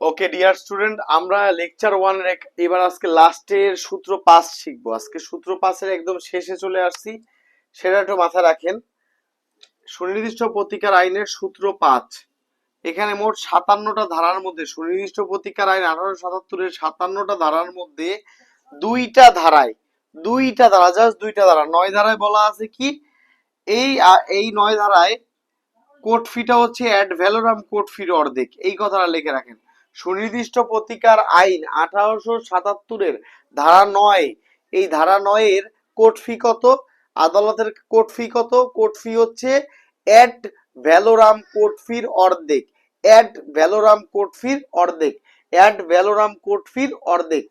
Okay dear student, আমরা lecture 1 এর এবার আজকে লাস্টের সূত্র 5 শিখবো। আজকে সূত্র 5 এর একদম শেষে চলে আসছি, সেটা একটু মাথায় রাখেন। সুনির্দিষ্ট প্রতিকার আইনের সূত্র 5। এখানে মোট 57টা ধারার মধ্যে সুনির্দিষ্ট প্রতিকার আইন 1877 এর 57টা ধারার মধ্যে দুইটা ধারা জাস্ট দুইটা ধারা 9 ধারায় বলা আছে কি, এই 9 ধারায় কোড ফিটা হচ্ছে অ্যাড ভ্যালোরাম কোড ফির অর্ধেক। এই কথাটা লিখে রাখেন। সুনির্দিষ্ট প্রতিকার আইন 1877 এর ধারা 9, এই ধারা 9 এর কোড ফি কত? আদালতের কোড ফি কত? কোড ফি হচ্ছে অ্যাড ভ্যালোরাম কোড ফির অর্ধেক। অ্যাড ভ্যালোরাম কোড ফির অর্ধেক। অ্যাড ভ্যালোরাম কোড ফির অর্ধেক।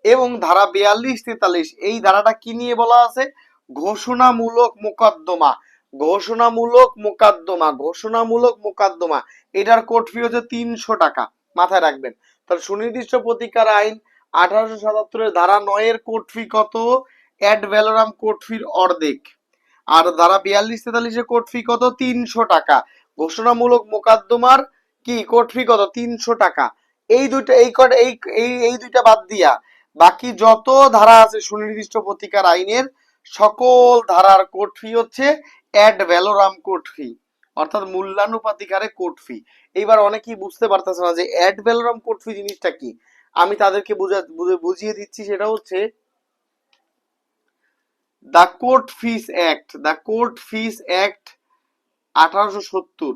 এবং ধারা 42-43 এই ধারাটা কি নিয়ে বলা আছে? ঘোষণামূলক মোকদ্দমা। ঘোষণামূলক মোকদ্দমা এটার কোর্ট ফি হচ্ছে 300 টাকা। মাথায় রাখবেন। তাহলে সুনির্দিষ্ট প্রতিকার আইন 1877 এর ধারা 9 এর কোর্ট ফি কত? অ্যাড ভ্যালোরাম কোর্ট ফির অর্ধেক। আর ধারা 42-43 এর কোর্ট ফি কত? 300 টাকা। ঘোষণামূলক মোকদ্দমার কি কোর্ট ফি কত? 300 টাকা। এই দুইটা এই দুইটা বাদ দিয়া বাকি যত ধারা আছে সুনির্দিষ্ট প্রতিকার আইনের সকল ধারার কোর্ট ফি হচ্ছে অ্যাড ভ্যালোরাম কোর্ট ফি, অর্থাৎ মূল্যানুপাতিক হারে কোর্ট ফি। এইবার অনেকেই বুঝতে পারতেছে না যে অ্যাড ভ্যালোরাম কোর্ট ফি জিনিসটা কি। আমি তাদেরকে বুঝিয়ে দিচ্ছি। সেটা হচ্ছে the court fees act. 1870।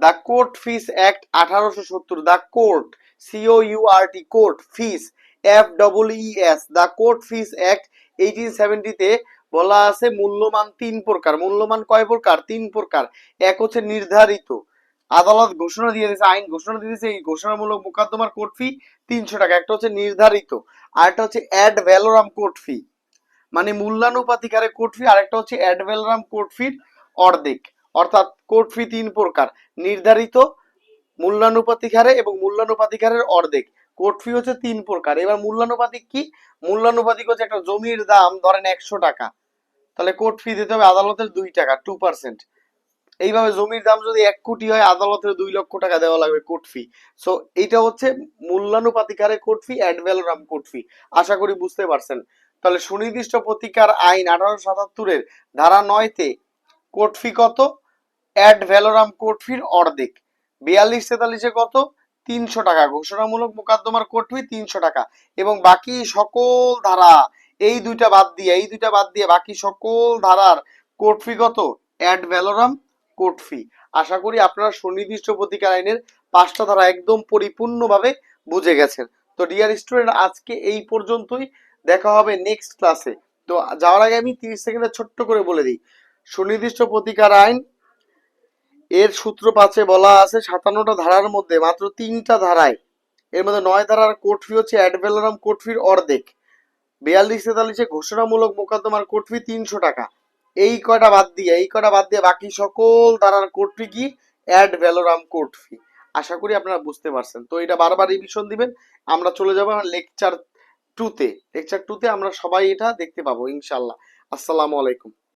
The court fees act 1870। The court COURT court fees FEES। The court fees act 1870 তে বলা আছে মূল্যমান 3 প্রকার। মূল্যমান কয় প্রকার? 3 প্রকার। এক হচ্ছে নির্ধারিত, আদালত ঘোষণা দিয়ে দিয়েছে, আইন ঘোষণা দিয়ে দিয়েছে এই ঘোষণামূলক মোকদ্দমার কোর্ট ফি 300 টাকা। একটা হচ্ছে নির্ধারিত, আর একটা হচ্ছে অ্যাড ভ্যালোরাম কোর্ট ফি মানে মূল্যানুপাতিক হারে কোর্ট ফি, আরেকটা হচ্ছে অ্যাড ভ্যালোরাম কোর্ট ফির অর্ধেক। অর্থাৎ কোর্ট ফি 3 প্রকার: নির্ধারিত, মূল্যানুপাতিক হারে এবং মূল্যানুপাতিক হারের অর্ধেক। কোর্ট ফি হচ্ছে 3 প্রকার। এবার মূল্যানুপাতিক কি? মূল্যানুপাতিক হচ্ছে একটা জমির দাম ধরেন 100 টাকা, তাহলে কোর্ট ফি দিতে হবে আদালতের 2 টাকা, 2%। এইভাবে জমির দাম যদি 1 কোটি হয় আদালতের 2 লক্ষ টাকা দেওয়া লাগবে কোর্ট ফি। সো এইটা হচ্ছে মূল্যানুপাতিক হারে court fee, ad valorem court fee. আশা করি বুঝতে পারছেন। তাহলে সুনির্দিষ্ট প্রতিকার আইন 1877 এর ধারা 9 তে কোর্ট ফি কত? অ্যাড ভ্যালোরাম কোর্ট ফির অর্ধেক। 42-43 এ কত? 300 টাকা। ঘোষণামূলক মোকদ্দমার কোর্ট ফি 300 টাকা। এবং বাকি সকল ধারা এই দুইটা বাদ দিয়ে বাকি সকল ধারার কোর্ট ফি কত? Ad valorem court fee. আশা করি আপনারা সুনির্দিষ্ট প্রতিকার আইনের 5টা ধারা একদম পরিপূর্ণভাবে বুঝে গেছেন। তো ডিয়ার স্টুডেন্ট, আজকে এই পর্যন্তই। দেখা হবে নেক্সট ক্লাসে। তো যাওয়ার আগে আমি 30 সেকেন্ডে ছোট্ট করে বলে দিই, সুনির্দিষ্ট প্রতিকার আইন এর সূত্র 5 বলা আছে 57টা ধারার মধ্যে মাত্র 3টা ধারায়, এর মধ্যে 9 ধারার কোর্ট ফি হচ্ছে অ্যাড ভ্যালোরাম কোর্ট ফির অর্ধেক। 42-43 ঘোষণামূলক মোকদ্দমার কোর্ট ফি 300 টাকা। এই কয়টা বাদ দিয়ে বাকি সকল ধারার কোর্ট ফি কি? Ad valorem court fee. আশা করি আপনারা বুঝতে পারছেন। তো এটা বারবার রিভিশন দিবেন। আমরা চলে যাব লেকচার 2 তে। লেকচার 2 তে আমরা সবাই এটা দেখতে পাবো ইনশাআল্লাহ। আসসালামু আলাইকুম।